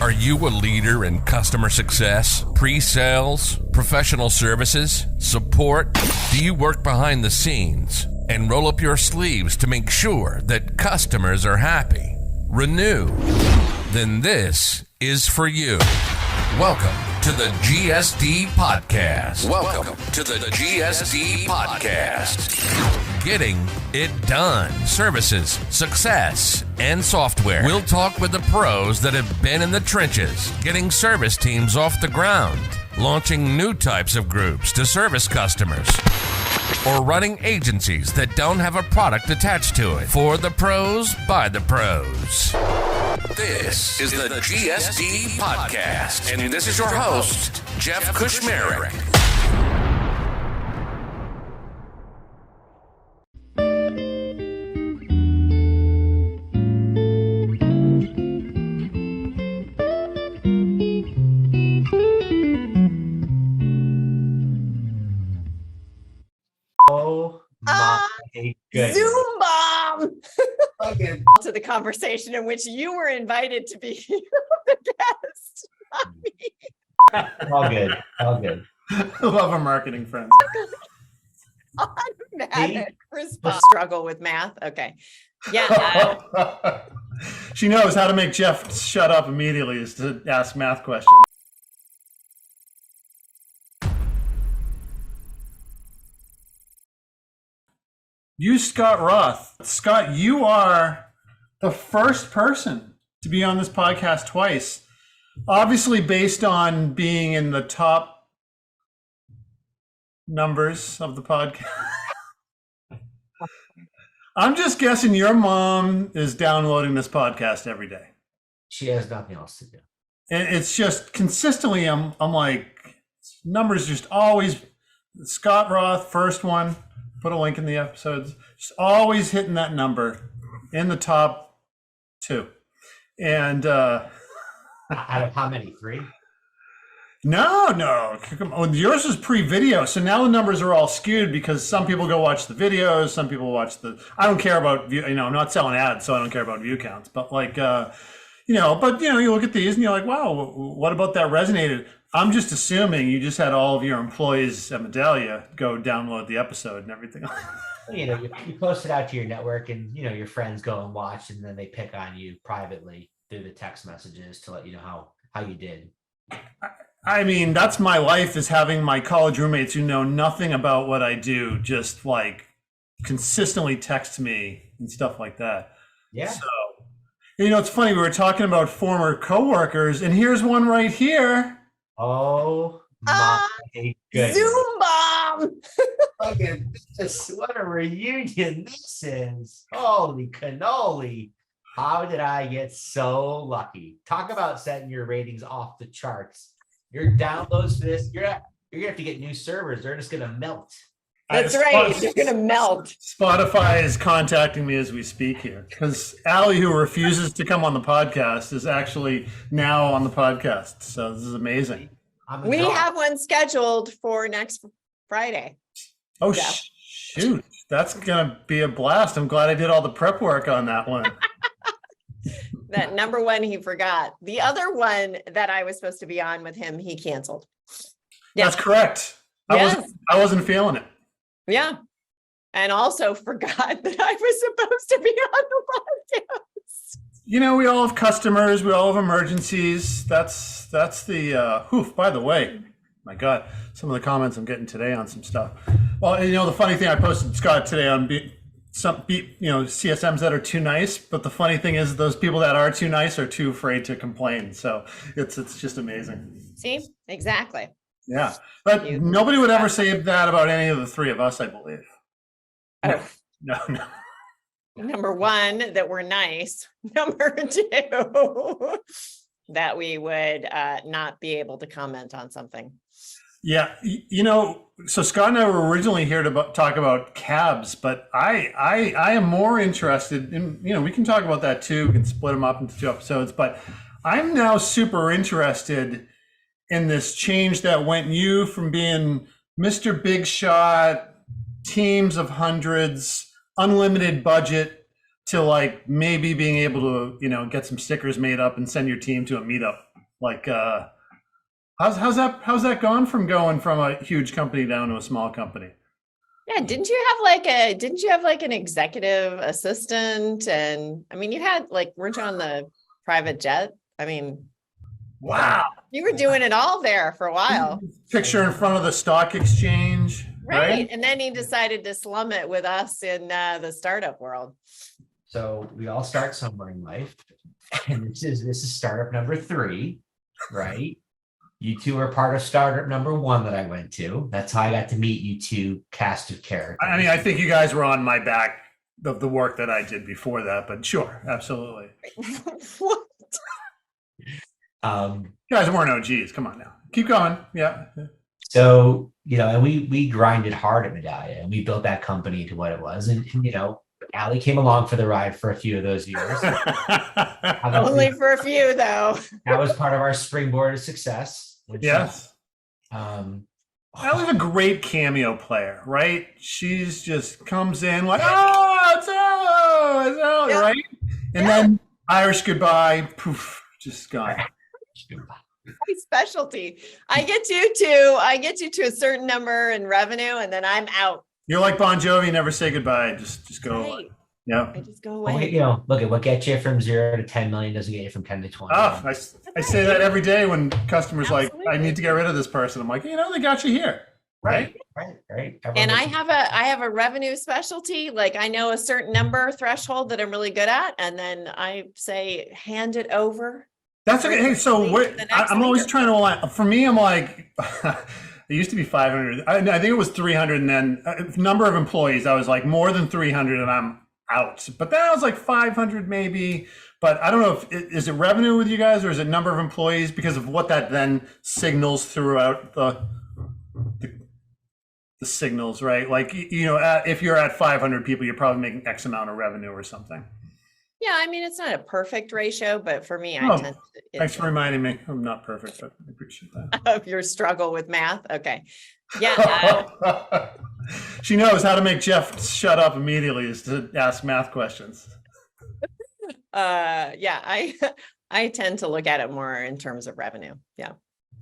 Are you a leader in customer success, pre-sales, professional services, support? Do you work behind the scenes and roll up your sleeves to make sure that customers are happy? Renew. Then this is for you. Welcome to the GSD Podcast. Welcome to the GSD Podcast. Getting it done. Services, success, and software. We'll talk with the pros that have been in the trenches, getting service teams off the ground, launching new types of groups to service customers, or running agencies that don't have a product attached to it. For the pros, by the pros. This is the GSD Podcast, and this is your host, Jeff Kushmerek. Zoom bomb to the conversation in which you were invited to be the guest. All good. I love our marketing friends. Automatic response. Struggle with math. Okay. Yeah. She knows how to make Jeff shut up immediately is to ask math questions. You, Scott Roth. Scott, you are the first person to be on this podcast twice. Obviously based on being in the top numbers of the podcast. I'm just guessing your mom is downloading this podcast every day. She has nothing else to do. And it's just consistently, I'm like, numbers just always, Scott Roth, first one. Put a link in the episodes. Just always hitting that number in the top 2. And out of how many? 3? No. Yours is pre-video, so now the numbers are all skewed because some people go watch the videos, some people watch the. I don't care about view. I'm not selling ads, so I don't care about view counts. But you look at these and you're like, wow, what about that resonated? I'm just assuming you just had all of your employees at Medallia go download the episode and everything. You post it out to your network and, your friends go and watch and then they pick on you privately through the text messages to let you know how you did. I mean, that's my life, is having my college roommates who know nothing about what I do just like consistently text me and stuff like that. Yeah. So, it's funny. We were talking about former coworkers and here's one right here. Oh my goodness. Zoom bomb. What a reunion this is. Holy cannoli. How did I get so lucky? Talk about setting your ratings off the charts. Your downloads for this, you're gonna have to get new servers. They're just gonna melt. That's right. They're gonna melt. Spotify is contacting me as we speak here because Allie, who refuses to come on the podcast, is actually now on the podcast. So this is amazing. We have one scheduled for next Friday. Oh, shoot. That's going to be a blast. I'm glad I did all the prep work on that one. That number one, he forgot. The other one that I was supposed to be on with him, he canceled. Yeah. That's correct. I wasn't feeling it. Yeah. And also forgot that I was supposed to be on the podcast. We all have customers. We all have emergencies. That's the, by the way, my God, some of the comments I'm getting today on some stuff. Well, the funny thing I posted, Scott, today on some CSMs that are too nice. But the funny thing is those people that are too nice are too afraid to complain. So it's just amazing. See, exactly. Yeah. But nobody would ever say that about any of the 3 of us, I believe. Oh. No. Number 1, that we're nice. Number 2, that we would not be able to comment on something. Yeah. So Scott and I were originally here to talk about cabs, but I am more interested in, we can talk about that too. We can split them up into 2 episodes, but I'm now super interested in this change that went you from being Mr. Big Shot, teams of hundreds, unlimited budget, to like maybe being able to, get some stickers made up and send your team to a meetup. Like, how's that gone from a huge company down to a small company? Yeah, didn't you have like an executive assistant? And I mean, you had like, weren't you on the private jet? I mean, Wow. you were doing it all there for a while. Picture in front of the stock exchange, right? And then he decided to slum it with us in the startup world. So we all start somewhere in life, and this is startup number 3, right? You two are part of startup number 1 that I went to. That's how I got to meet you two cast of characters. I mean, I think you guys were on my back of the work that I did before that, but sure, absolutely. What? You guys weren't OGs. Come on now. Keep going. Yeah. So, and we grinded hard at Medallia, and we built that company into what it was. And Allie came along for the ride for a few of those years. Only for a few, though. That was part of our springboard of success. Yes. Allie's a great cameo player, right? She's just comes in like, it's Allie, right? And then Irish goodbye, poof, just gone. My specialty. I get you to a certain number in revenue, and then I'm out. You're like Bon Jovi, never say goodbye. Just go away. Yeah. I just go away. Look at what gets you from 0 to 10 million doesn't get you from 10 to 20. Oh, I say that every day when customers I need to get rid of this person. I'm like, they got you here. Right. And I have a revenue specialty. Like I know a certain number threshold that I'm really good at. And then I say, hand it over. That's okay. Hey, so I'm always trying to align. For me, I'm like, it used to be 500. I think it was 300. And then number of employees, I was like more than 300 and I'm out. But then I was like 500 maybe. But I don't know is it revenue with you guys or is it number of employees because of what that then signals throughout the signals, right? Like, if you're at 500 people, you're probably making X amount of revenue or something. Yeah, I mean, it's not a perfect ratio, but for me, I tend to. Thanks for reminding me. I'm not perfect, but I appreciate that. Of your struggle with math. Okay. Yeah. She knows how to make Jeff shut up immediately is to ask math questions. I tend to look at it more in terms of revenue. Yeah.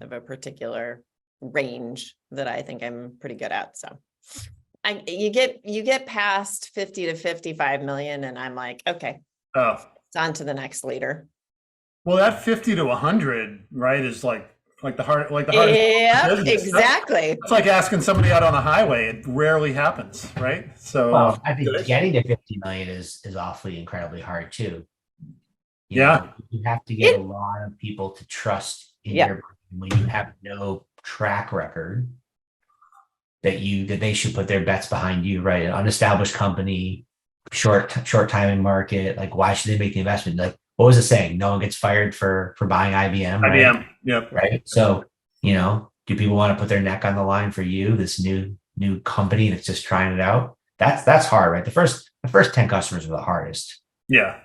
Of a particular range that I think I'm pretty good at. So you get past 50 to 55 million and I'm like, okay. Oh, it's on to the next leader. Well, that 50 to 100, right, is like the hardest. Yeah, exactly. It's like asking somebody out on the highway. It rarely happens, right? So, I think getting to 50 million is awfully incredibly hard too. You have to get a lot of people to trust in your brand when you have no track record that they should put their bets behind you, right? An unestablished company. Short time in market, like why should they make the investment? Like what was it saying? No one gets fired for buying IBM. Right? IBM, yep. Right. So, do people want to put their neck on the line for you, this new company that's just trying it out? That's hard, right? The first 10 customers are the hardest. Yeah.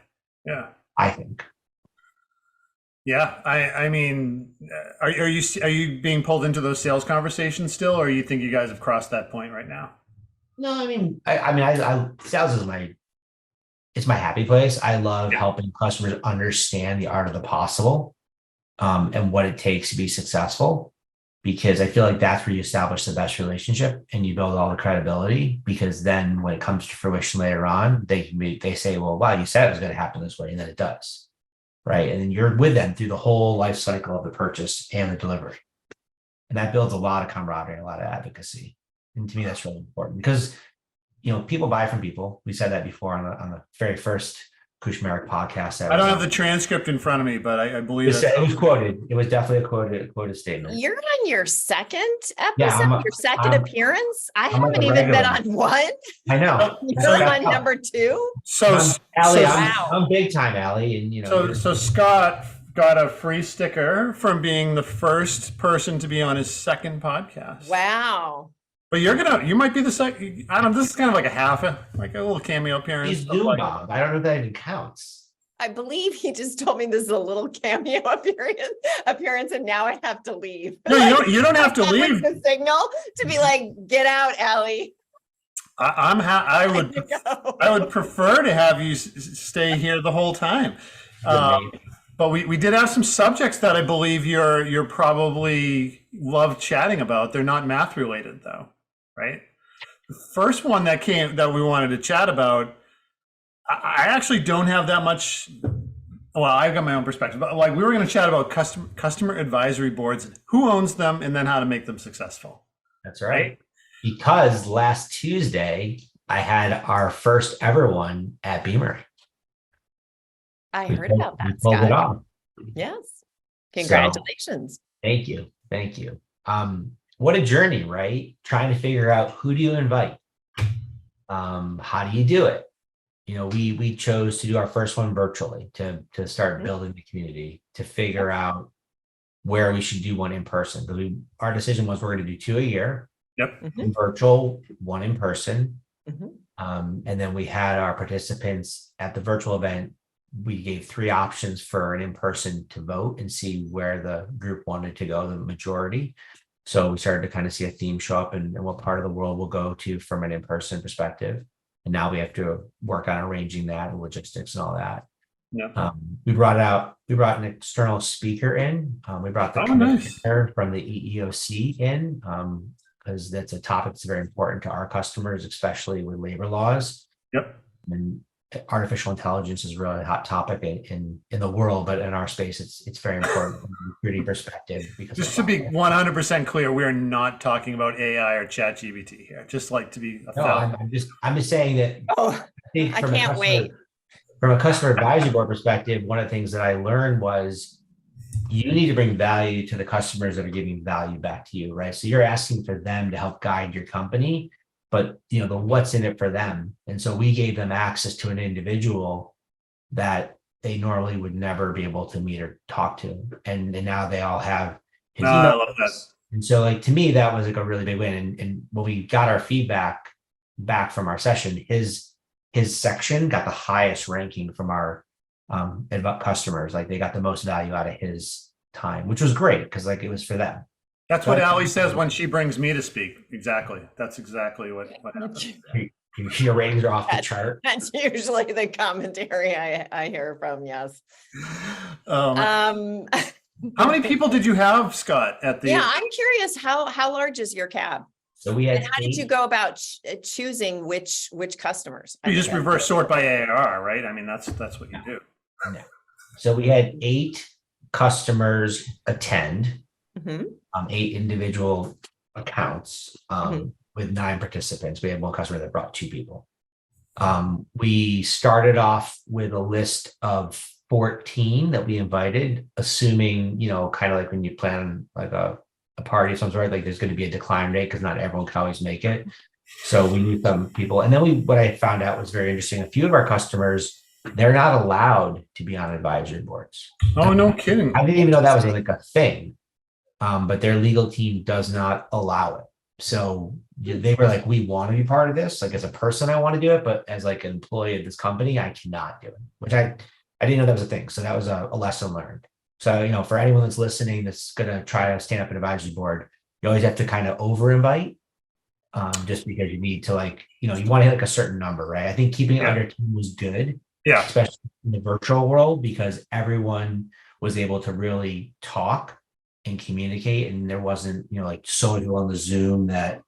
I think. Yeah. I mean, are you being pulled into those sales conversations still, or you think you guys have crossed that point right now? No, I mean, sales is my happy place. I love helping customers understand the art of the possible, and what it takes to be successful, because I feel like that's where you establish the best relationship and you build all the credibility, because then when it comes to fruition later on, they say, well, wow, you said it was going to happen this way. And then it does. Right. And then you're with them through the whole life cycle of the purchase and the delivery. And that builds a lot of camaraderie and a lot of advocacy. And to me, that's really important because, people buy from people. We said that before on the very first Kushmarek podcast. I don't have the transcript in front of me, but I believe it was quoted. It was definitely a quoted statement. You're on your second episode, your second appearance. I haven't even been on one. I know. You're on number 2. So, Allie, I'm big time, Allie, and So Scott got a free sticker from being the first person to be on his second podcast. Wow. But you might be the second. I don't know. This is kind of like a little cameo appearance. He's Zoom Bob. I don't know if that even counts. I believe he just told me this is a little cameo appearance, and now I have to leave. No, you don't have to leave. The signal to be like, get out, Allie. I would prefer to have you stay here the whole time. But we did have some subjects that I believe you're probably love chatting about. They're not math related though, right? The first one that we wanted to chat about, I actually don't have that much. Well, I've got my own perspective, but like we were going to chat about customer advisory boards, who owns them, and then how to make them successful. That's right. Because last Tuesday I had our first ever one at Beamer. I heard about that, We pulled it Scott. off. Yes. Congratulations. Thank you. Thank you. What a journey, right? Trying to figure out who do you invite? How do you do it? You know, we chose to do our first one virtually to start building the community, to figure out where we should do one in person. Because our decision was we're going to do 2 a year. Yep. One virtual, one in person. Mhm. And then we had our participants at the virtual event. We gave 3 options for an in-person to vote and see where the group wanted to go, the majority. So we started to kind of see a theme show up and what part of the world we'll go to from an in-person perspective. And now we have to work on arranging that and logistics and all that. Yeah. We brought an external speaker in. We brought the commissioner from the EEOC in because that's a topic that's very important to our customers, especially with labor laws. Yep. And artificial intelligence is really a hot topic in the world, but in our space, it's very important from a recruiting perspective. Because just to be 100% clear, we are not talking about AI or ChatGPT here. Just like to be. I'm just saying that. Oh, I can't wait. From a customer advisory board perspective, one of the things that I learned was you need to bring value to the customers that are giving value back to you, right? So you're asking for them to help guide your company, but you know, the what's in it for them. And so we gave them access to an individual that they normally would never be able to meet or talk to. And now they all have his email. I love that. And so like, to me, that was like a really big win. And when we got our feedback back from our session, his section got the highest ranking from our customers. Like they got the most value out of his time, which was great because like it was for them. That's what Allie says when she brings me to speak. Exactly. That's exactly what happens. Your ratings are off the chart. That's usually the commentary I hear from. Yes. How many people did you have, Scott, at the? Yeah, I'm curious. How large is your cab? So we had. And how did you go about choosing which customers? You just reverse sort by ARR, right? I mean, that's what you do. No. So we had 8 customers attend, 8 individual accounts with 9 participants. We had one customer that brought 2 people. We started off with a list of 14 that we invited, assuming, you know, kind of like when you plan like a party of some sort, like there's going to be a decline rate because not everyone can always make it. So we need some people. And then what I found out was very interesting. A few of our customers, they're not allowed to be on advisory boards. Oh, no kidding. I didn't even know that was like a thing. But their legal team does not allow it. So they were like, we want to be part of this. Like as a person, I want to do it, but as like an employee of this company, I cannot do it, which I didn't know that was a thing. So that was a lesson learned. So, you know, for anyone that's listening, that's going to try to stand up an advisory board, you always have to kind of over invite just because you need to like, you know, you want to hit like a certain number, right? I think keeping it under 10 was good. Yeah. Especially in the virtual world, because everyone was able to really talk and communicate. And there wasn't, you know, like so many people on the Zoom that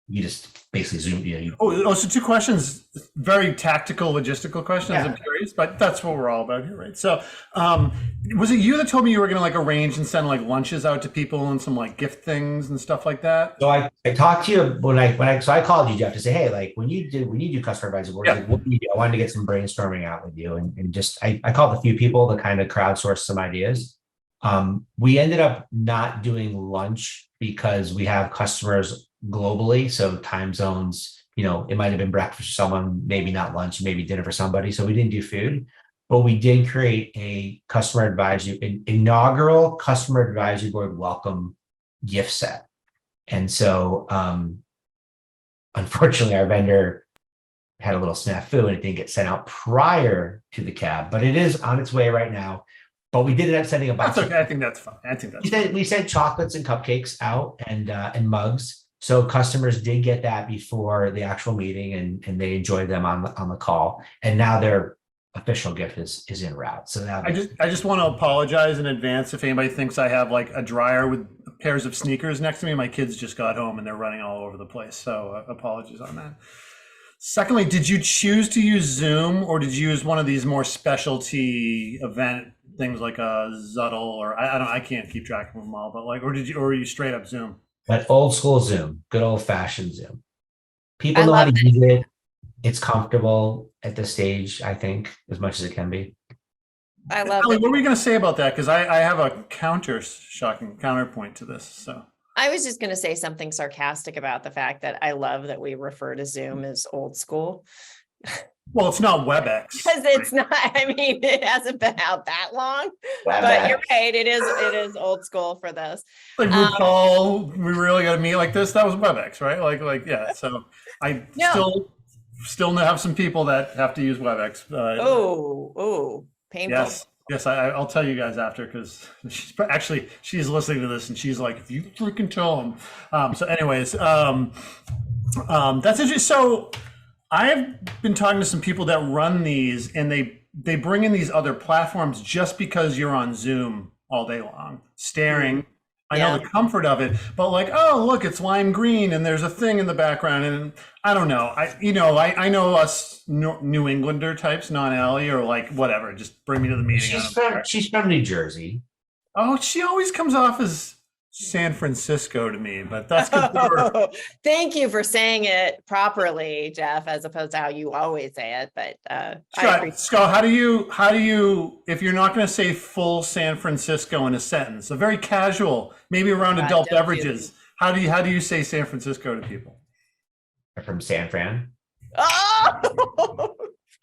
you just basically Zoom. You know, so 2 questions, very tactical, logistical questions. Yeah. I'm curious, but that's what we're all about here, right? So, was it you that told me you were going to like arrange and send like lunches out to people and some like gift things and stuff like that? So I talked to you when I called you, Jeff, to say, hey, like when you do customer advisory boards, like, what do you do? I wanted to get some brainstorming out with you, and just I called a few people to kind of crowdsource some ideas. We ended up not doing lunch because we have customers globally. So time zones, you know, it might've been breakfast for someone, maybe not lunch, maybe dinner for somebody. So we didn't do food, but we did create a customer advisory, an inaugural customer advisory board welcome gift set. And so, unfortunately our vendor had a little snafu and it didn't get sent out prior to the cab, but it is on its way right now. But we did end up sending a box. That's okay. I think that's fine. We sent chocolates and cupcakes out and mugs. So customers did get that before the actual meeting and they enjoyed them on the call. And now they're official gift is en route. So now I just want to apologize in advance if anybody thinks I have like a dryer with pairs of sneakers next to me. My kids just got home and they're running all over the place. So apologies on that. Secondly, did you choose to use Zoom or did you use one of these more specialty event things like a Zuddle or I can't keep track of them all, but like, or were you straight up Zoom? But old school Zoom, good old fashioned Zoom. People know how to use it. It's comfortable at this stage, I think, as much as it can be. I love Ellie, it. what were we going to say about that? Because I have a shocking counterpoint to this. So I was just going to say something sarcastic about the fact that I love that we refer to Zoom as old school. Well, it's not WebEx. Because it's not, I mean, it hasn't been out that long, but you're right. It is old school for this. Like RuPaul, we really got to meet like this. That was WebEx, right? Like, yeah. So I still have some people that have to use WebEx. Painful. Yes. I'll tell you guys after because she's listening to this and she's like, if you freaking tell them. So anyways, that's interesting. So I've been talking to some people that run these and they bring in these other platforms just because you're on Zoom all day long, staring. I know the comfort of it, but like, oh, look, it's lime green and there's a thing in the background. And I don't know. I know us New Englander types, non-Allie or like whatever, just bring me to the meeting. She's from New Jersey. Oh, she always comes off as San Francisco to me, but that's good. Thank you for saying it properly, Jeff, as opposed to how you always say it. But Scott, how do you, if you're not going to say full San Francisco in a sentence, a very casual, maybe around adult beverages, how do you say San Francisco to people? I'm from San Fran. Oh,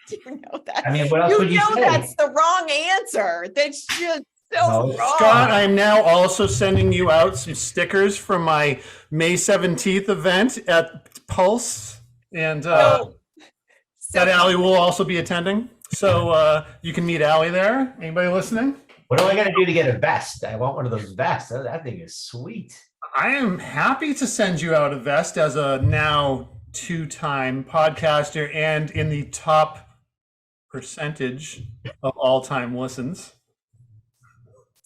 do you know that? I mean, what else would you say? That's the wrong answer. That's just so wrong. Scott, I am now also sending you out some stickers from my May 17th event at Pulse, and that Allie will also be attending. So you can meet Allie there. Anybody listening? What am I going to do to get a vest? I want one of those vests. That thing is sweet. I am happy to send you out a vest as a now 2-time podcaster and in the top percentage of all-time listens.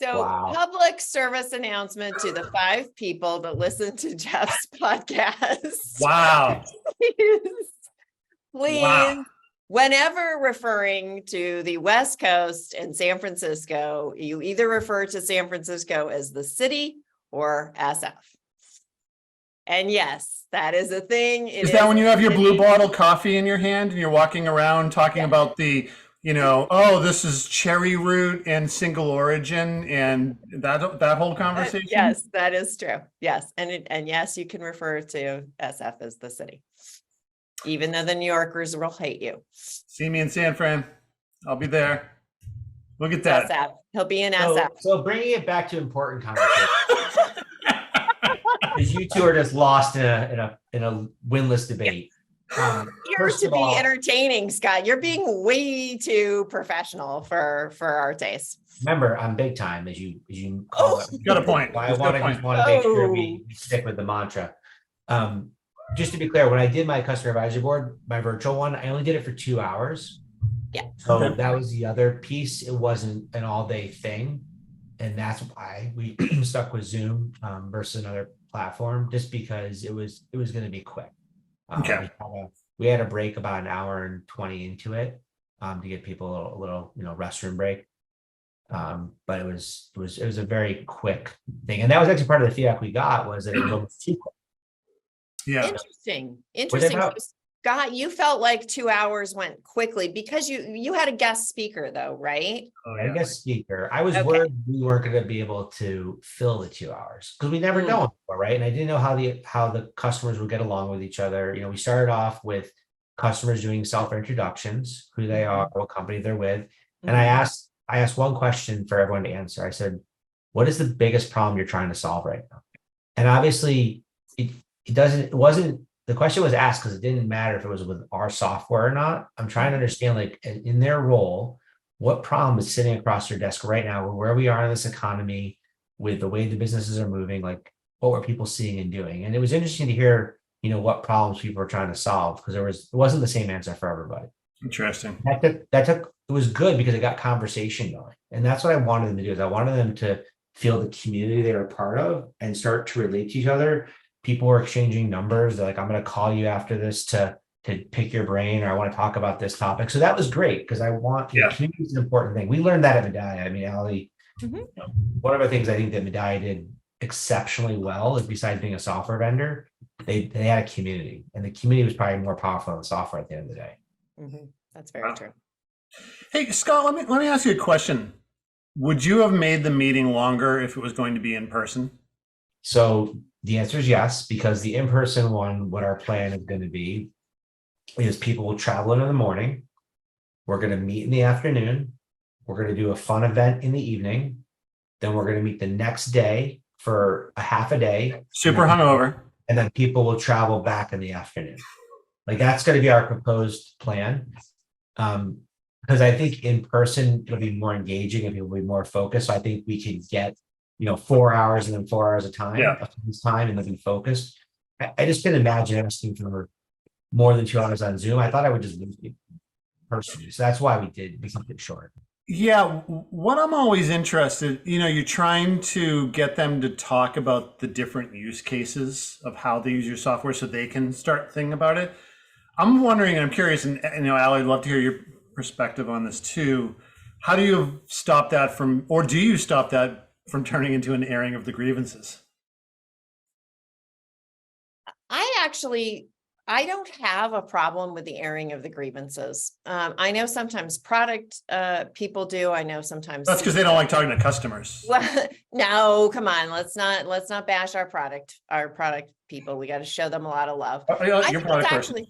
So public service announcement to the 5 people that listen to Jeff's podcast. Wow. Please, whenever referring to the West Coast and San Francisco, you either refer to San Francisco as the city or SF. And yes, that is a thing. Is that when you have your blue bottle coffee in your hand and you're walking around talking about the this is cherry root and single origin and that whole conversation? Yes, that is true. Yes. And yes, you can refer to SF as the city, even though the New Yorkers will hate you. See me in San Fran. I'll be there. Look at that. SF. He'll be in SF. So bringing it back to important conversation. Because you two are just lost in a winless debate. You're to be entertaining, Scott. You're being way too professional for our taste. Remember, I'm big time, as you call it. Got a point. I want to make sure we stick with the mantra. Just to be clear, when I did my customer advisory board, my virtual one, I only did it for 2 hours. Yeah. So that was the other piece. It wasn't an all-day thing, and that's why we stuck with Zoom versus another platform, just because it was going to be quick. We had a break about an hour and 20 into it to give people a little restroom break. But it was a very quick thing, and that was actually part of the feedback we got, was that it was almost too quick. Yeah, interesting. So, Scott, you felt like 2 hours went quickly because you had a guest speaker though, right? Oh, yeah. A guest speaker. I was worried we weren't going to be able to fill the 2 hours because we never know before, right? And I didn't know how the customers would get along with each other. We started off with customers doing self-introductions, who they are, what company they're with, and I asked one question for everyone to answer. I said, "What is the biggest problem you're trying to solve right now?" And obviously, the question was asked because it didn't matter if it was with our software or not. I'm trying to understand, like, in their role, what problem is sitting across their desk right now, where we are in this economy, with the way the businesses are moving, like, what were people seeing and doing? And it was interesting to hear, what problems people were trying to solve, because it wasn't the same answer for everybody. Interesting. That took it was good because it got conversation going. And that's what I wanted them to do, is I wanted them to feel the community they were part of and start to relate to each other. People were exchanging numbers. They're like, I'm going to call you after this to pick your brain, or I want to talk about this topic. So that was great, because I want, community is an important thing. We learned that at Medallia. I mean, Allie, one of the things I think that Medallia did exceptionally well is, besides being a software vendor, they had a community, and the community was probably more powerful than the software at the end of the day. That's very true. Hey, Scott, let me ask you a question. Would you have made the meeting longer if it was going to be in person? So the answer is yes, because the in-person one, what our plan is going to be is people will travel in the morning. We're going to meet in the afternoon. We're going to do a fun event in the evening. Then we're going to meet the next day for a half a day. Super hungover. And then people will travel back in the afternoon. Like, that's going to be our proposed plan. Because I think in person it'll be more engaging and people will be more focused. So I think we can get, 4 hours and then 4 hours of time, and they'll be focused. I just couldn't imagine asking for more than 2 hours on Zoom. I thought I would just lose people personally. So that's why we kept it short. Yeah, what I'm always interested, you're trying to get them to talk about the different use cases of how they use your software so they can start thinking about it. I'm wondering, and I'm curious, and Allie, I'd love to hear your perspective on this too. How do you stop that from, or do you stop that from turning into an airing of the grievances? I don't have a problem with the airing of the grievances. I know sometimes product people do. I know sometimes that's because they don't like talking to customers. Well, no, come on. Let's not bash our product people. We got to show them a lot of love. Your product person.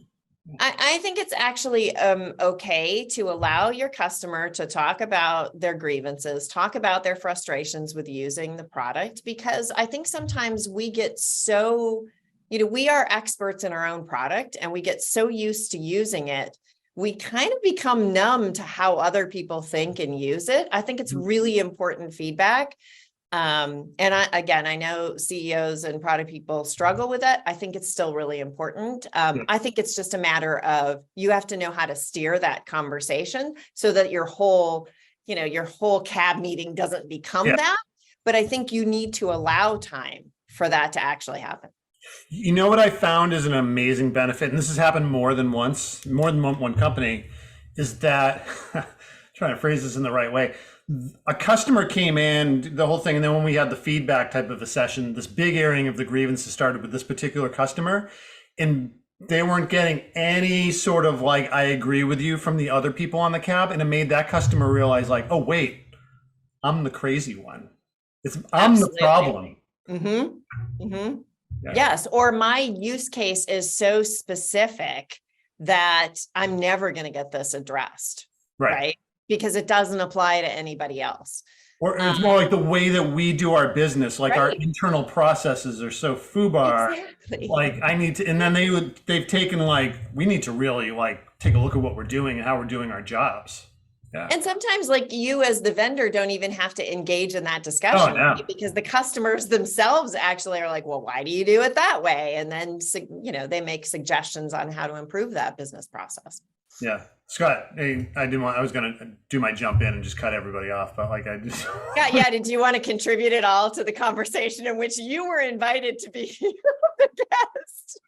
I think it's actually okay to allow your customer to talk about their grievances, talk about their frustrations with using the product, because I think sometimes we get so, we are experts in our own product and we get so used to using it, we kind of become numb to how other people think and use it. I think it's really important feedback. And I know CEOs and product people struggle with that. I think it's still really important. I think it's just a matter of, you have to know how to steer that conversation so that your whole cab meeting doesn't become that. But I think you need to allow time for that to actually happen. You know what I found is an amazing benefit, and this has happened more than once, more than one company, is that, trying to phrase this in the right way, a customer came in, the whole thing, and then when we had the feedback type of a session, this big airing of the grievances started with this particular customer, and they weren't getting any sort of like, I agree with you from the other people on the cab, and it made that customer realize like, oh wait, I'm the crazy one. I'm the problem. Yes, or my use case is so specific that I'm never going to get this addressed, right? Because it doesn't apply to anybody else. Or it's more like the way that we do our business, like our internal processes are so FUBAR. Exactly. Like I need to, and then they've taken like, we need to really like take a look at what we're doing and how we're doing our jobs. Yeah. And sometimes like you as the vendor don't even have to engage in that discussion, right? Because the customers themselves actually are like, well, why do you do it that way? And then, they make suggestions on how to improve that business process. Yeah. Scott, hey, I was going to do my jump in and just cut everybody off, but like I just. Yeah. Did you want to contribute at all to the conversation in which you were invited to be the guest?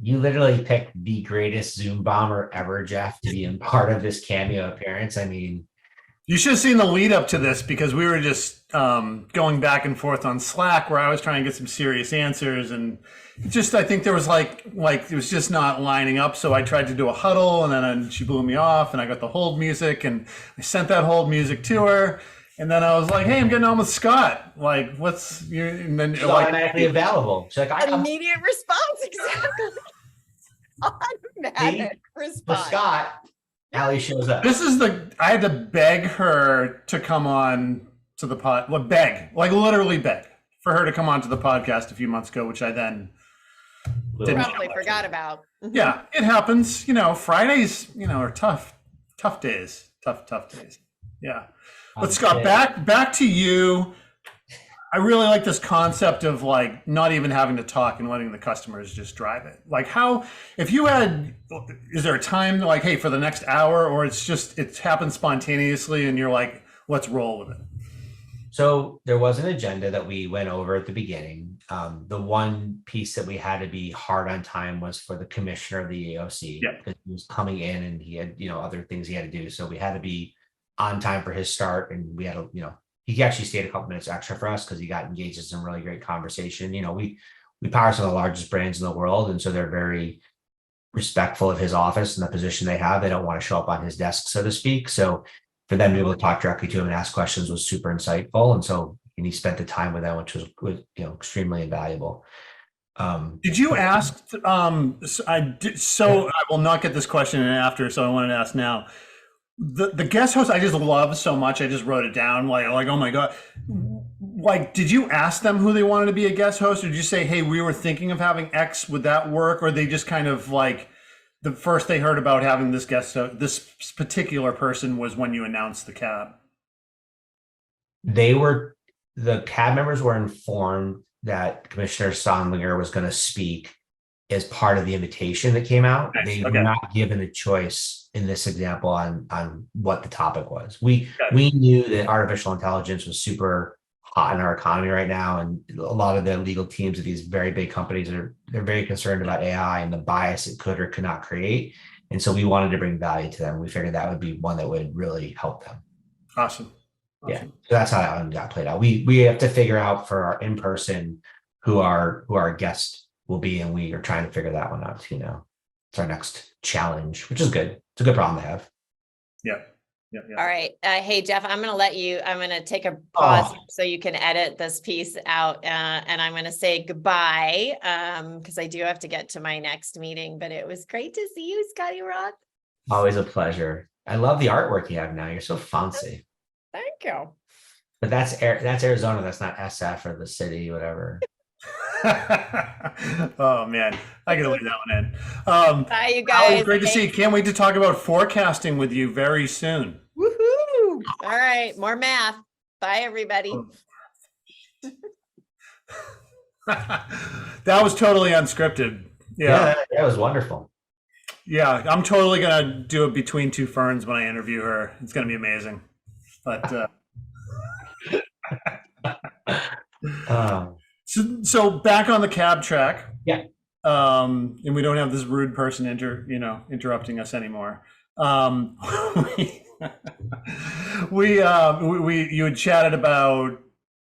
You literally picked the greatest Zoom bomber ever, Jeff, to be in part of this cameo appearance. I mean, you should have seen the lead up to this, because we were just going back and forth on Slack where I was trying to get some serious answers, and I think there was like it was just not lining up. So I tried to do a huddle, and then she blew me off, and I got the hold music, and I sent that hold music to her. And then I was like, hey, I'm getting on with Scott. Like, what's your, and then so automatically available. She's like, immediate response. Exactly. Automatic response. For Scott, Allie shows up. I had to beg her to come on to the pod. Well, literally beg for her to come on to the podcast a few months ago, which I then probably forgot about. Yeah, it happens. Fridays, are tough days. Tough days. Yeah. But Scott, back to you. I really like this concept of like not even having to talk and letting the customers just drive it. Like how, if you had, is there a time like, hey, for the next hour, or it happens spontaneously and you're like, let's roll with it? So there was an agenda that we went over at the beginning. The one piece that we had to be hard on time was for the commissioner of the AOC, Yeah. because he was coming in and he had, other things he had to do. So we had to be on time for his start, and we had to, he actually stayed a couple minutes extra for us because he got engaged in some really great conversation. We power some of the largest brands in the world, and so they're very respectful of his office and the position they have. They don't want to show up on his desk, so to speak. So for them to be able to talk directly to him and ask questions was super insightful. And he spent the time with them, which was extremely invaluable. Did you ask? I did. So I will not get this question in after. So I wanted to ask now. The guest host I just love so much. I just wrote it down. Like oh my god. Like, did you ask them who they wanted to be a guest host, or did you say, hey, we were thinking of having X? Would that work? Or they just kind of like, the first they heard about having this guest, this particular person was when you announced the cab? The cab members were informed that Commissioner Sondlinger was going to speak as part of the invitation that came out. Nice. They Okay. were not given a choice in this example on what the topic was. We knew that artificial intelligence was super hot in our economy right now, and a lot of the legal teams of these very big companies they're very concerned about AI and the bias it could or could not create. And so we wanted to bring value to them. We figured that would be one that would really help them. Awesome. Yeah, so that's how that one got played out. We have to figure out for our in-person who our guest will be, and we are trying to figure that one out. It's our next challenge, which is good. It's a good problem to have. Yeah. All right. Hey, Jeff, I'm going to take a pause so you can edit this piece out. And I'm going to say goodbye because I do have to get to my next meeting, but it was great to see you, Scotty Roth. Always a pleasure. I love the artwork you have now. You're so fancy. Thank you. But that's Arizona. That's not SF or the city, whatever. Oh man, I gotta leave that one in. Bye, you Always guys. great to see you. Can't wait to talk about forecasting with you very soon. Woohoo! All right, more math. Bye, everybody. That was totally unscripted. Yeah, that was wonderful. Yeah, I'm totally gonna do it between two ferns when I interview her. It's gonna be amazing. But so back on the cab track. Yeah. And we don't have this rude person interrupting us anymore. You had chatted about,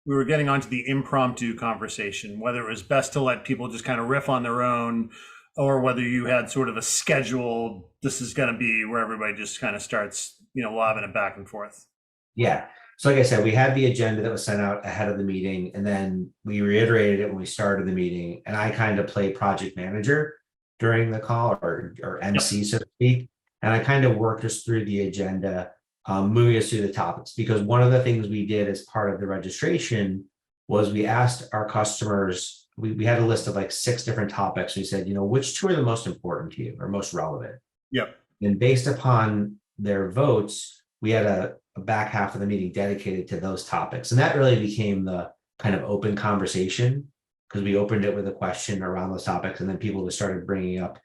we were getting onto the impromptu conversation, whether it was best to let people just kind of riff on their own, or whether you had sort of a scheduled, this is going to be where everybody just kind of starts, lobbing it back and forth. Yeah. So like I said, we had the agenda that was sent out ahead of the meeting, and then we reiterated it when we started the meeting, and I kind of played project manager during the call or MC, so to speak. And I kind of worked us through the agenda, moving us through the topics, because one of the things we did as part of the registration was we asked our customers, we had a list of like 6 different topics. We said, which 2 are the most important to you or most relevant? Yep. And based upon their votes, we had a back half of the meeting dedicated to those topics. And that really became the kind of open conversation, because we opened it with a question around those topics, and then people just started bringing up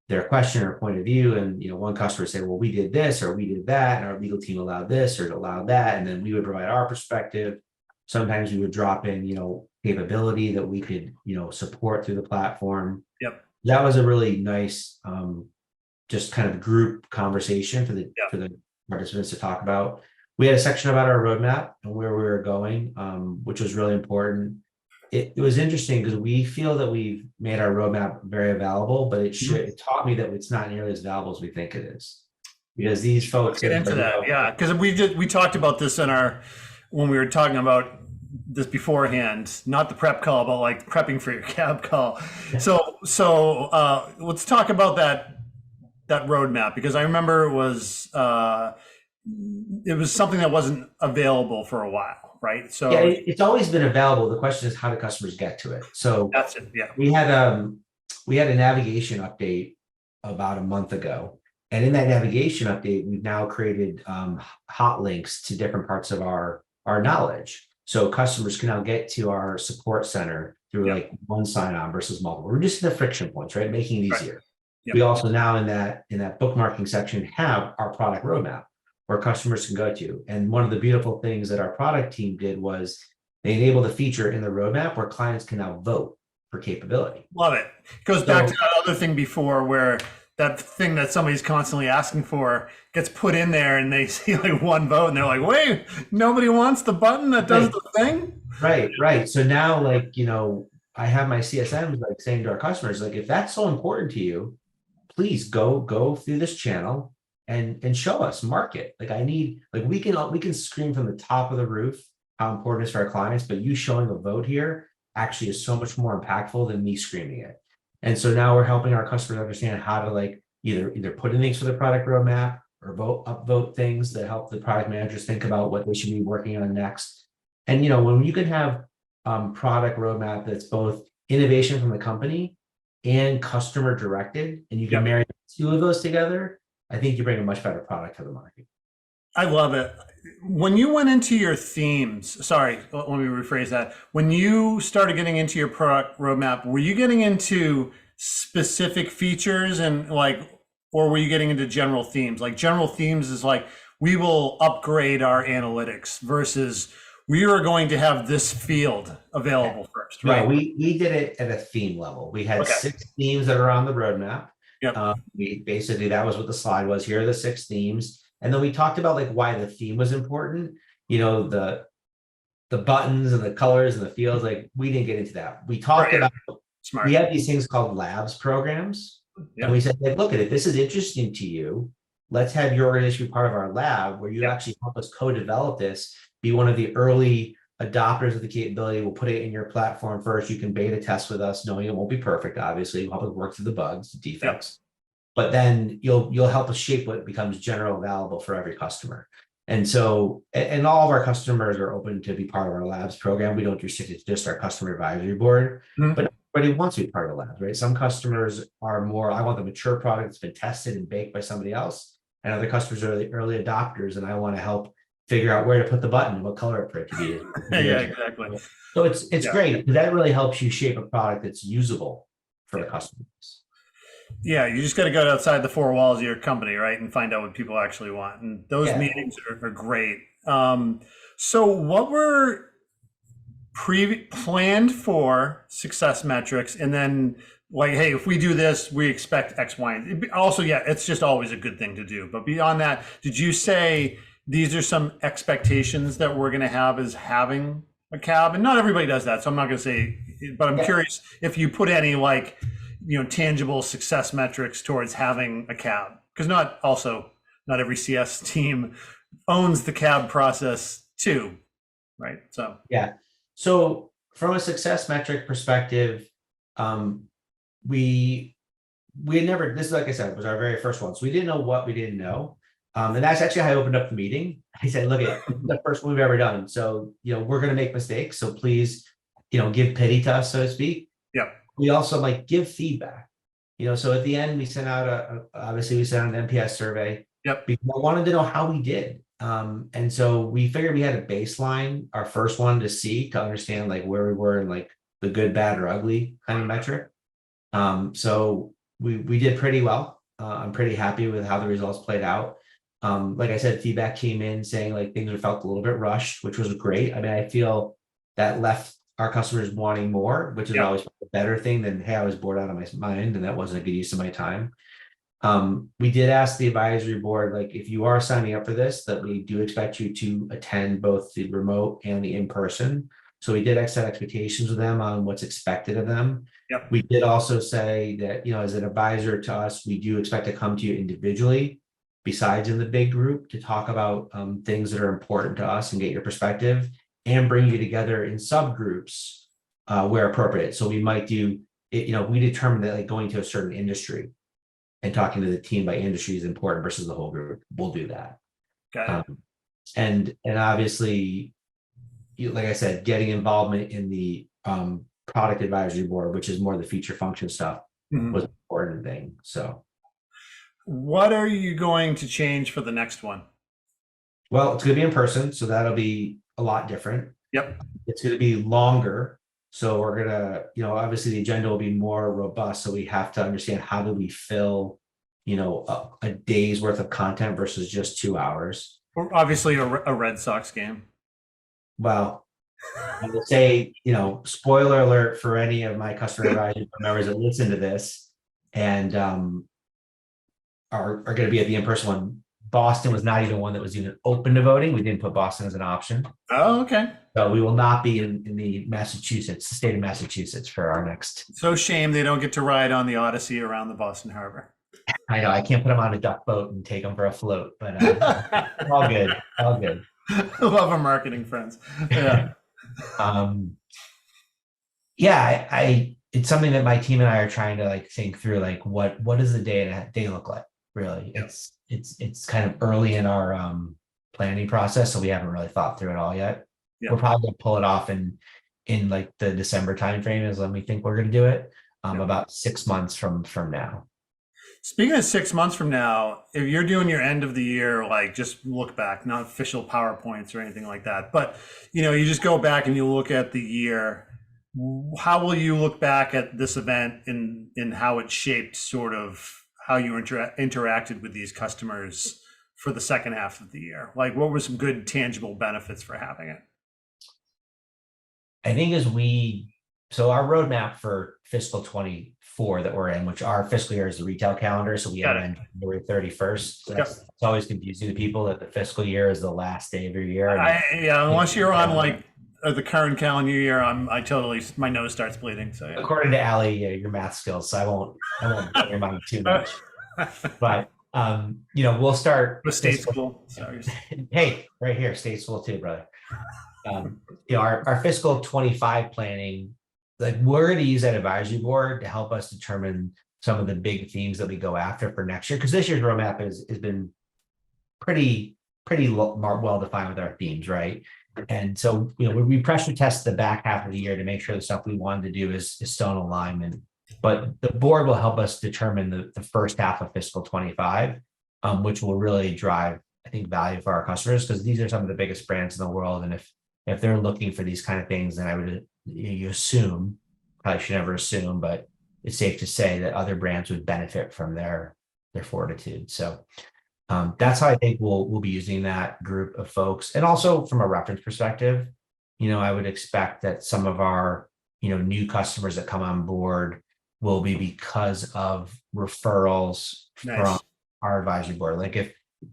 their question or point of view. And, one customer said, well, we did this or we did that, and our legal team allowed this or allowed that. And then we would provide our perspective. Sometimes we would drop in, capability that we could, support through the platform. Yep. That was a really nice, just kind of group conversation for the participants to talk about. We had a section about our roadmap and where we were going, which was really important. It was interesting because we feel that we've made our roadmap very valuable, but it taught me that it's not nearly as valuable as we think it is. Because these folks get into that, yeah. Because we talked about this when we were talking about this beforehand, not the prep call, but like prepping for your cab call. Yeah. So let's talk about that roadmap, because I remember it was something that wasn't available for a while, right? So yeah, it's always been available. The question is, how do customers get to it? So that's it. Yeah, we had a navigation update about a month ago, and in that navigation update, we've now created hot links to different parts of our knowledge. So customers can now get to our support center through like one sign-on versus multiple, reducing the friction points, right? Making it easier. Yep. We also now in that bookmarking section have our product roadmap where customers can go to. And one of the beautiful things that our product team did was they enabled a feature in the roadmap where clients can now vote for capability. Love it. It goes back to that other thing before where that thing that somebody's constantly asking for gets put in there and they see like one vote and they're like, wait, nobody wants the button that does the thing? Right. So now, like, I have my CSMs like saying to our customers, like, if that's so important to you, please go through this channel and show us, market. Like I need, like we can scream from the top of the roof how important it is for our clients, but you showing a vote here actually is so much more impactful than me screaming it. And so now we're helping our customers understand how to like either put in things for the product roadmap or upvote things that help the product managers think about what they should be working on next. And when you can have product roadmap that's both innovation from the company and customer directed, and you can marry two of those together, I think you bring a much better product to the market. I love it. When you went into your themes, sorry, let me rephrase that. When you started getting into your product roadmap, were you getting into specific features and or were you getting into general themes? Like general themes is like, we will upgrade our analytics versus we are going to have this field available first, right? No, we did it at a theme level. We had 6 themes that are on the roadmap. Yep. We basically, that was what the slide was. Here are the 6 themes. And then we talked about like why the theme was important. The buttons and the colors and the fields, like we didn't get into that. We talked about, we have these things called labs programs. Yep. And we said, like, look at it, this is interesting to you. Let's have your organization be part of our lab where you actually help us co-develop this, be one of the early adopters of the capability. We'll put it in your platform first. You can beta test with us, knowing it won't be perfect, obviously. We'll help us work through the bugs, the defects. Yep. But then you'll help us shape what becomes general available for every customer. And so, and all of our customers are open to be part of our labs program. We don't restrict it to just our customer advisory board, but everybody wants to be part of the labs, right? Some customers are more, I want the mature product that's been tested and baked by somebody else. And other customers are the early adopters, and I want to help figure out where to put the button and what color for it to be. Yeah, exactly. So it's great. That really helps you shape a product that's usable for the customers. Yeah, you just got to go outside the 4 walls of your company, right, and find out what people actually want. And those meetings are great. So what were planned for success metrics, and then like, hey, if we do this, we expect X, Y, and also, it's just always a good thing to do. But beyond that, did you say these are some expectations that we're going to have as having a cab? And not everybody does that, so I'm not going to say, but I'm curious if you put any tangible success metrics towards having a cab, because not every CS team owns the cab process too, right? So from a success metric perspective, we never, this is, like I said, was our very first one, so we didn't know what we didn't know. And that's actually how I opened up the meeting. I said, look, it's the first one we've ever done, so we're going to make mistakes, so please give pity to us, so to speak. We also give feedback, so at the end we sent out obviously we sent out an NPS survey. Because I wanted to know how we did. And so we figured we had a baseline, our first one to understand where we were in the good, bad, or ugly kind of metric. So we did pretty well. I'm pretty happy with how the results played out. Like I said, feedback came in saying things felt a little bit rushed, which was great. I mean, I feel that left our customers wanting more, which is always a better thing than, hey, I was bored out of my mind and that wasn't a good use of my time. We did ask the advisory board, if you are signing up for this, that we do expect you to attend both the remote and the in-person. So we did set expectations with them on what's expected of them. We did also say that, as an advisor to us, we do expect to come to you individually, besides in the big group, to talk about things that are important to us and get your perspective, and bring you together in subgroups where appropriate. So we might do, we determined that going to a certain industry and talking to the team by industry is important versus the whole group, we'll do that. And obviously, like I said, getting involvement in the product advisory board, which is more the feature function stuff, was an important thing. So what are you going to change for the next one? Well, it's going to be in person, so that'll be a lot different. Yep. It's going to be longer. So we're going to, obviously the agenda will be more robust. So we have to understand how do we fill, a day's worth of content versus just 2 hours. Obviously, a Red Sox game. Well, I will say, spoiler alert for any of my customer advisory members that listen to this and are going to be at the in-person one. Boston was not even one that was even open to voting. We didn't put Boston as an option. Oh, okay. So we will not be in the state of Massachusetts for our next. So shame they don't get to ride on the Odyssey around the Boston Harbor. I know I can't put them on a duck boat and take them for a float, but all good, all good. I love our marketing friends. Yeah. It's something that my team and I are trying to think through. What does the day look like? Really, it's kind of early in our planning process, so we haven't really thought through it all yet. We're probably gonna pull it off in the December timeframe is when we think we're gonna do it. About 6 months from now. Speaking of 6 months from now, if you're doing your end of the year, just look back, not official PowerPoints or anything like that, but you just go back and you look at the year. How will you look back at this event in how it shaped sort of how you interacted with these customers for the second half of the year? What were some good tangible benefits for having it? I think so our roadmap for fiscal 24 that we're in, which our fiscal year is the retail calendar. So we end January 31st. So it's always confusing to people that the fiscal year is the last day of your year. Unless you're on the current calendar year, my nose starts bleeding. So yeah. According to Allie, your math skills. So I won't blow your mind too much. But we'll start with state school. Sorry. Hey, right here, state school too, brother. Our fiscal 25 planning, we're going to use that advisory board to help us determine some of the big themes that we go after for next year. Because this year's roadmap has been pretty well defined with our themes, right? And so, we pressure test the back half of the year to make sure the stuff we wanted to do is still in alignment. But the board will help us determine the first half of fiscal 25, which will really drive, I think, value for our customers, because these are some of the biggest brands in the world. And if they're looking for these kind of things, then I would assume, probably should never assume, but it's safe to say that other brands would benefit from their fortitude. So that's how I think we'll be using that group of folks. And also from a reference perspective, I would expect that some of our, new customers that come on board will be because of referrals from our advisory board.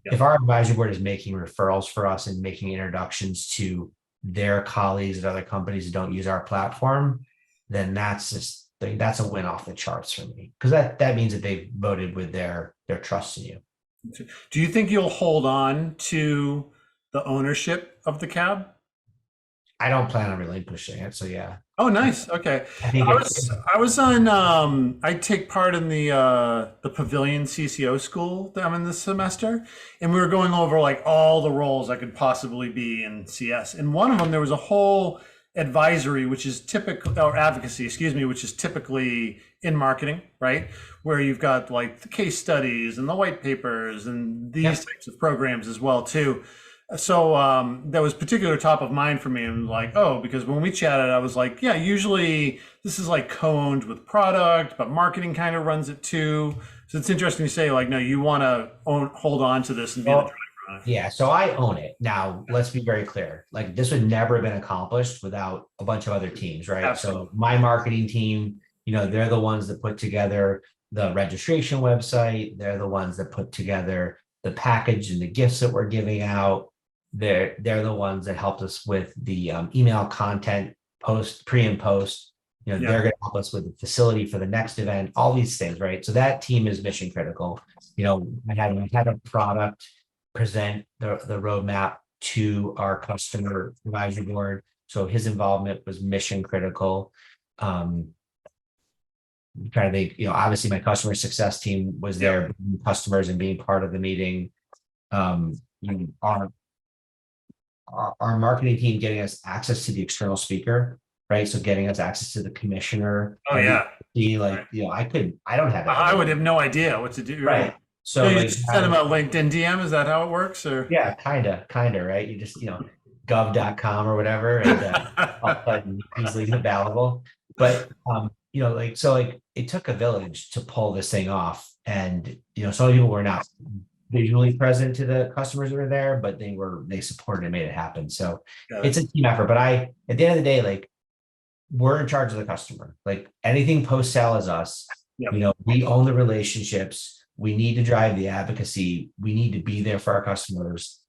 If our advisory board is making referrals for us and making introductions to their colleagues at other companies that don't use our platform, then that's a win off the charts for me, because that means that they've voted with their trust in you. Do you think you'll hold on to the ownership of the cab? I don't plan on relinquishing it. So yeah. Oh, nice. Okay. I was on. I take part in the Pavilion CCO school that I'm in this semester, and we were going over all the roles I could possibly be in CS. And one of them, there was a whole advisory, which is typical, or advocacy, excuse me, which is typically in marketing, right? Where you've got the case studies and the white papers and these types of programs as well too. So that was particular top of mind for me. And because when we chatted, I was usually this is co-owned with product, but marketing kind of runs it too. So it's interesting to say no, you want to hold on to this and be the driver on it. Yeah, so I own it. Now, let's be very clear. This would never have been accomplished without a bunch of other teams, right? Absolutely. So my marketing team, they're the ones that put together the registration website. They're the ones that put together the package and the gifts that we're giving out. They're the ones that helped us with the email content, pre and post. They're going to help us with the facility for the next event, all these things, right? So that team is mission critical. I had a product present the roadmap to our customer advisory board. So his involvement was mission critical. I'm trying to think, obviously my customer success team was there, customers and being part of the meeting. Our marketing team getting us access to the external speaker, right? So getting us access to the commissioner. Oh yeah. I don't have that. I would have no idea what to do. Right. So you just send them a LinkedIn DM. Is that how it works? Or yeah, kind of, right? You just, gov.com or whatever, and all of a sudden easily available. But like it took a village to pull this thing off, and some people were not visually present to the customers that were there, but they supported and made it happen. So it's a team effort. But at the end of the day, like, we're in charge of the customer. Like, anything post sale is us. Yep. We own the relationships. We need to drive the advocacy. We need to be there for our customers.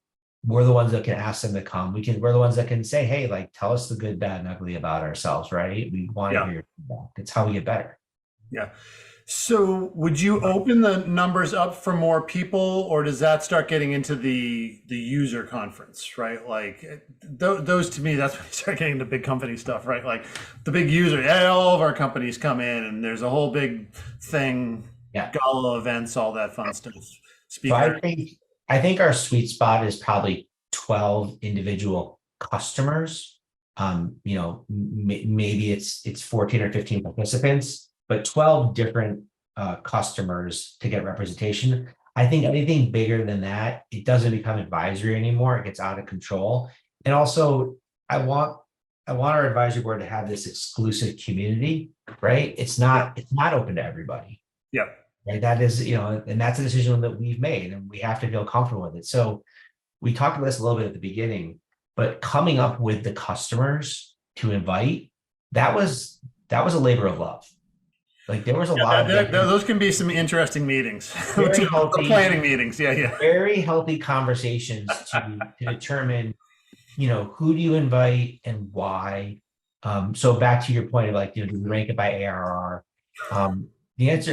We're the ones that can ask them to come. We're the ones that can say, hey, like, tell us the good, bad, and ugly about ourselves, right? We want to hear your feedback. It's how we get better. Yeah. So would you open the numbers up for more people, or does that start getting into the user conference, right? Like those to me, that's when you start getting into big company stuff, right? Like the big user, all of our companies come in and there's a whole big thing, gala events, all that fun stuff. So I think our sweet spot is probably 12 individual customers. Maybe it's 14 or 15 participants, but 12 different customers to get representation. I think anything bigger than that, it doesn't become advisory anymore. It gets out of control. And also, I want our advisory board to have this exclusive community, right? It's not open to everybody. Yeah. Right. That is, and that's a decision that we've made, and we have to feel comfortable with it. So we talked about this a little bit at the beginning, but coming up with the customers to invite, that was a labor of love. Like, there was a lot of those can be some interesting meetings, planning meetings. Yeah. Very healthy conversations to determine, who do you invite and why. So back to your point of, like, do we rank it by ARR? The answer,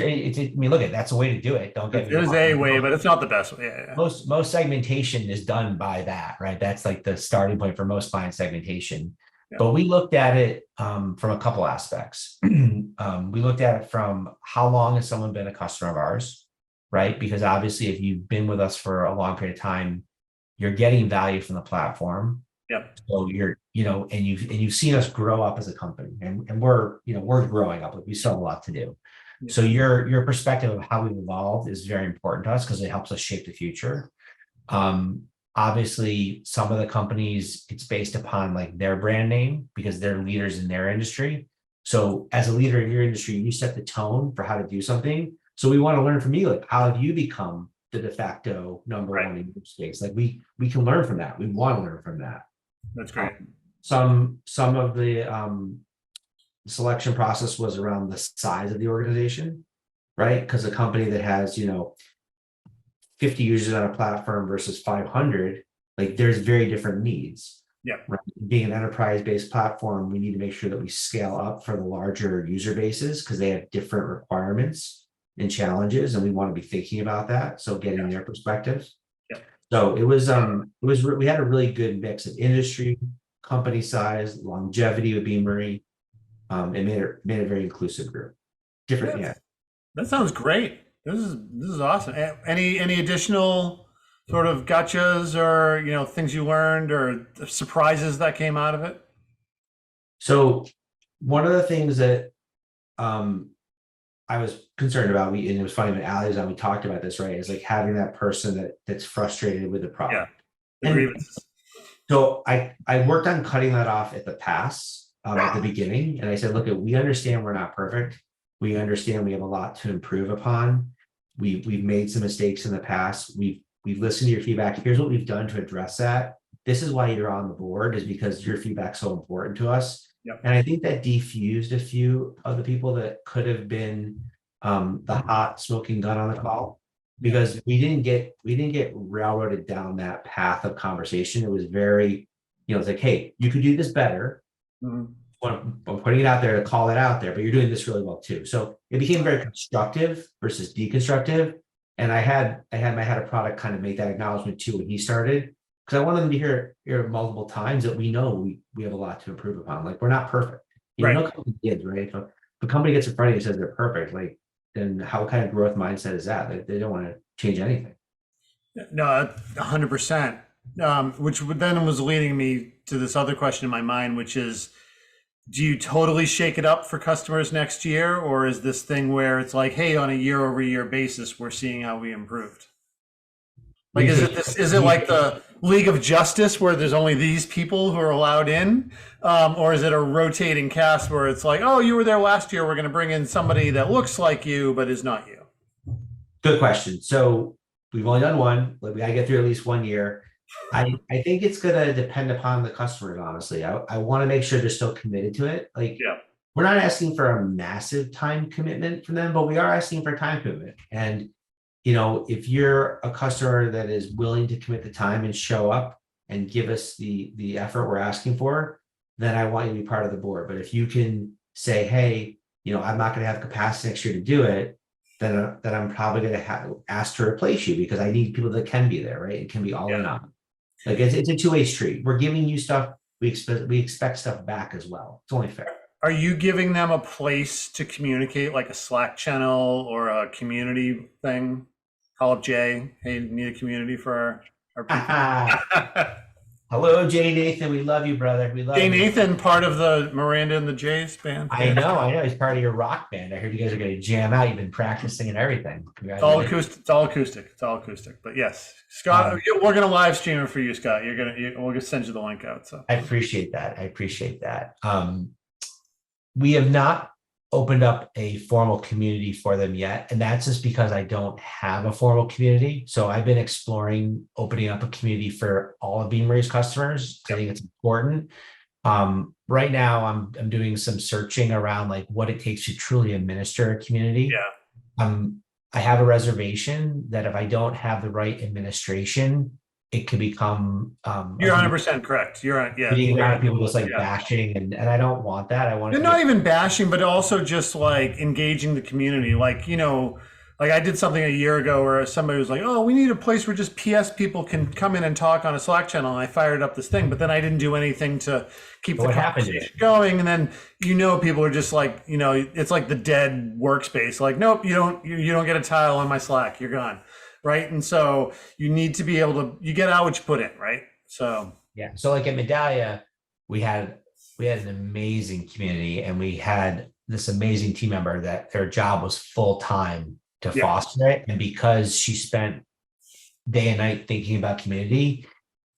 look, that's a way to do it. Don't get me wrong. It is a way, but it's not the best way. Yeah. Most segmentation is done by that, right? That's like the starting point for most client segmentation. Yeah. But we looked at it from a couple aspects. We looked at it from how long has someone been a customer of ours, right? Because obviously, if you've been with us for a long period of time, you're getting value from the platform. Yep. So and you've seen us grow up as a company, and we're growing up. Like, we still have a lot to do. Yeah. So your perspective of how we've evolved is very important to us because it helps us shape the future. Obviously, some of the companies, it's based upon, like, their brand name because they're leaders in their industry. So as a leader in your industry, you set the tone for how to do something. So we want to learn from you, like, how have you become the de facto number one in your space? Like, we can learn from that. We want to learn from that. That's great. Some of the selection process was around the size of the organization, right? Because a company that has 50 users on a platform versus 500, like, there's very different needs. Yeah. Right? Being an enterprise-based platform, we need to make sure that we scale up for the larger user bases because they have different requirements and challenges, and we want to be thinking about that. So getting their perspectives. Yeah. So it was we had a really good mix of industry, company size, longevity with Beamery. It made a very inclusive group. Different, yeah. That sounds great. This is awesome. Any additional sort of gotchas or things you learned or surprises that came out of it? So one of the things that I was concerned about, and it was funny when Allie was on, we talked about this, right? Is like having that person that's frustrated with the product. Yeah. The grievances. So I worked on cutting that off at the pass at the beginning, and I said, look, we understand we're not perfect. We understand we have a lot to improve upon. We've made some mistakes in the past. We've listened to your feedback. Here's what we've done to address that. This is why you're on the board, is because your feedback's so important to us. Yep. And I think that defused a few of the people that could have been the hot smoking gun on the call, because we didn't get railroaded down that path of conversation. It was very, it's like, hey, you could do this better. Mm-hmm. I'm putting it out there to call it out there, but you're doing this really well too. So it became very constructive versus deconstructive. And I had my head of product kind of make that acknowledgement too when he started, because I wanted them to hear multiple times that we know we have a lot to improve upon. Like, we're not perfect. No company is, right? If a company gets in front of you and says they're perfect, like, then how kind of growth mindset is that? Like, they don't want to change anything. No, 100%. Which then was leading me to this other question in my mind, which is, do you totally shake it up for customers next year? Or is this thing where it's like, hey, on a year over year basis, we're seeing how we improved? Like, is it like the League of Justice where there's only these people who are allowed in? Or is it a rotating cast where it's like, oh, you were there last year, we're going to bring in somebody that looks like you but is not you? Good question. So we've only done one, but we got to get through at least 1 year. I think it's going to depend upon the customers, honestly. I want to make sure they're still committed to it. Like, Yeah. we're not asking for a massive time commitment from them, but we are asking for time commitment. And, if you're a customer that is willing to commit the time and show up and give us the effort we're asking for, then I want you to be part of the board. But if you can say, hey, I'm not going to have capacity next year to do it, then I'm probably going to have asked to replace you because I need people that can be there, right? It can be all or not. Like it's a two-way street. We're giving you stuff. We expect stuff back as well. It's only fair. Are you giving them a place to communicate, like a Slack channel or a community thing? Call up Jay. Hey, need a community for our people. Hello, Jay Nathan. We love you, brother. We love Jay you. Nathan, part of the Miranda and the Jays band. I know. He's part of your rock band. I heard you guys are going to jam out. You've been practicing and everything. It's all acoustic. It's all acoustic. But yes, Scott, we're going to live stream it for you, Scott. We'll just send you the link out. So I appreciate that. We have not opened up a formal community for them yet, and that's just because I don't have a formal community. So I've been exploring opening up a community for all of Beamery's customers. I think it's important. Right now, I'm doing some searching around like what it takes to truly administer a community. Yeah. I have a reservation that if I don't have the right administration, it could become you're 100% correct. You're on, yeah. Being around people just like bashing, and I don't want that. I want to not even bashing, but also just like engaging the community. Like, like I did something a year ago where somebody was like, oh, we need a place where just PS people can come in and talk on a Slack channel. And I fired up this thing, but then I didn't do anything to keep the conversation going. And then, people are just like, it's like the dead workspace. Like, nope, you don't get a tile on my Slack. You're gone. Right. And so you need to be able to, you get out what you put in. Right. So, yeah. So like at Medallia, we had an amazing community, and we had this amazing team member that their job was full time to foster it. And because she spent day and night thinking about community,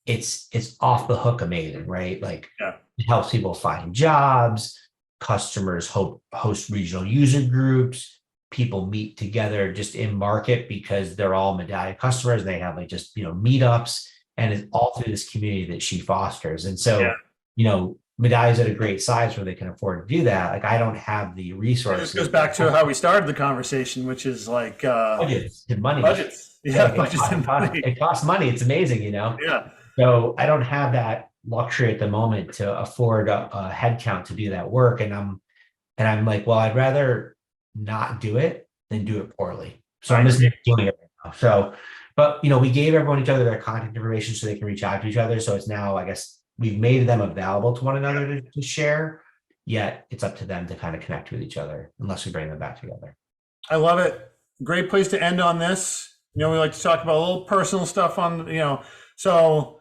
it's off the hook amazing, right? Like it helps people find jobs, customers host regional user groups, people meet together just in market because they're all Medallia customers. They have like just, meetups, and it's all through this community that she fosters. And so, Medallia's at a great size where they can afford to do that. Like I don't have the resources. This goes back to how we started the conversation, which is like budgets and money. Budgets. Yeah, budgets and money. It costs money. It's amazing, Yeah. So I don't have that luxury at the moment to afford a headcount to do that work. And I'm like, well, I'd rather not do it than do it poorly. So I'm just doing it right now. So, but we gave everyone each other their contact information so they can reach out to each other. So it's now, I guess, we've made them available to one another to share, yet it's up to them to kind of connect with each other unless we bring them back together. I love it. Great place to end on this. We like to talk about a little personal stuff on, so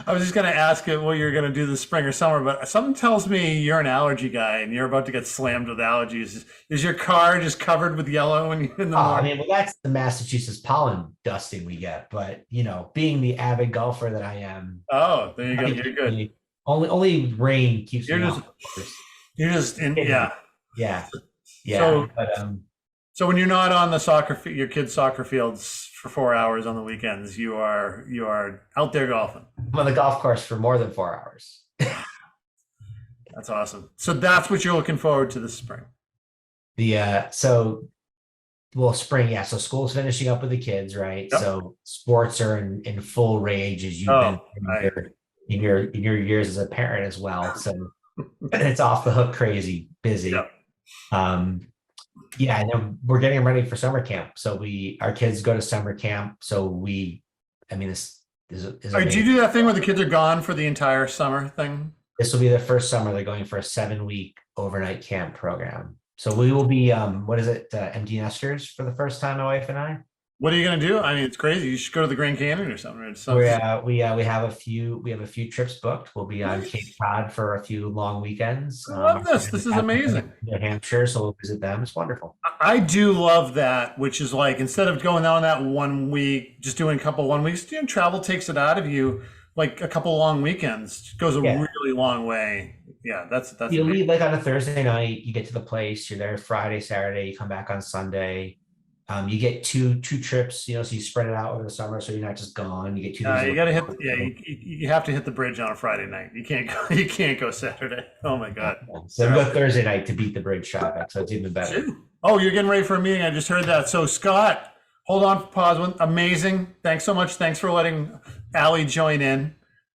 I was just going to ask you what you're going to do this spring or summer, but something tells me you're an allergy guy and you're about to get slammed with allergies. Is your car just covered with yellow when you're in the morning? Well, that's the Massachusetts pollen dusting we get, but being the avid golfer that I am. Oh, there you go. You're good. Only rain keeps me off. You're just in, yeah. So, so when you're not on the your kids' soccer fields for 4 hours on the weekends, you are out there golfing. I'm on the golf course for more than 4 hours. That's awesome. So that's what you're looking forward to this spring. Spring, yeah. So school's finishing up with the kids, right? Yep. So sports are in full rage as you've been in your years as a parent as well. So it's off the hook, crazy, busy. Yep. And then we're getting ready for summer camp. So our kids go to summer camp. So this is do you do that thing where the kids are gone for the entire summer thing? This will be the first summer they're going for a 7-week overnight camp program. So we will be, empty nesters for the first time, my wife and I. What are you going to do? I mean, it's crazy. You should go to the Grand Canyon or something. We have a few trips booked. We'll be on Cape Cod for a few long weekends. I love this. This is amazing. New Hampshire, so we'll visit them. It's wonderful. I do love that, which is like, instead of going on that 1 week, just doing a couple 1 weeks, travel takes it out of you. Like a couple long weekends goes a Yeah. really long way. Yeah, that's You amazing. leave like on a Thursday night, you get to the place, you're there Friday, Saturday, you come back on Sunday. You get two trips, so you spread it out over the summer, so you're not just gone. You get 2 days. You got to hit. Yeah, you have to hit the bridge on a Friday night. You can't go. You can't go Saturday. Oh my God. So we go Thursday night to beat the bridge traffic, so it's even better. Oh, you're getting ready for a meeting. I just heard that. So Scott, hold on, pause one. Amazing. Thanks so much. Thanks for letting Allie join in.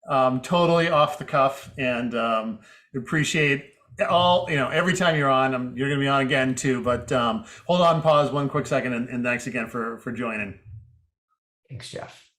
Totally off the cuff, and appreciate all, every time you're on. You're going to be on again too, but hold on, pause one quick second, and thanks again for joining. Thanks, Jeff.